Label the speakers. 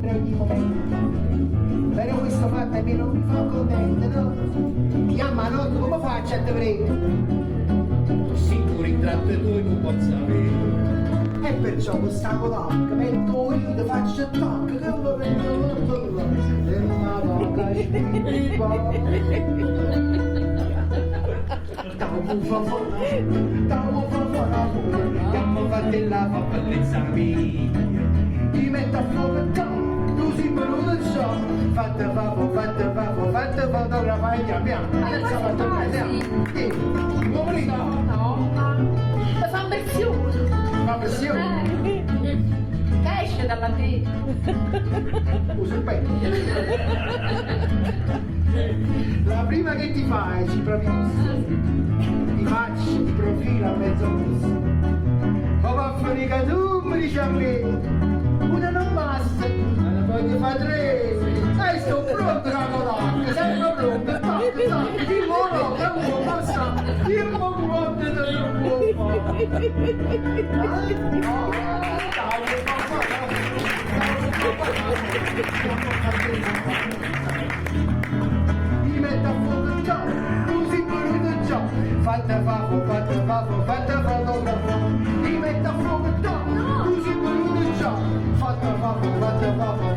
Speaker 1: begli momenti. Però questo fatto a me non mi fa contento, no? Chiama notte come faccio a te prego?
Speaker 2: Sì, tu ritratto e tu non puoi sapere.
Speaker 1: E perciò questa codacca metto io, faccio attacco, che lo prendo, e una vacca spiva. Stavo fa chiamo fatella fa bellezza mia. Ti metto a fuoco e tu si me lo so. Fatta fotografa e piano. Adesso fatto come
Speaker 3: No, ma fa pressione.
Speaker 1: fa pressione.
Speaker 3: Che esce dalla te.
Speaker 1: Usa il petto. La prima che ti fai ci provi ti faccio di profilo a mezzo rosso. Ma vaffanì che tu mi dici a me una non basta, ma ne voglio fare tre. Sto pronto cavolacca, sempre pronto, tac, dillo no, che uno basta, dillo quanto te lo può mi metto a fuoco già, tu sei voluto già, fatta fotografo, mi metto a fuoco già, tu sei voluto già, fatta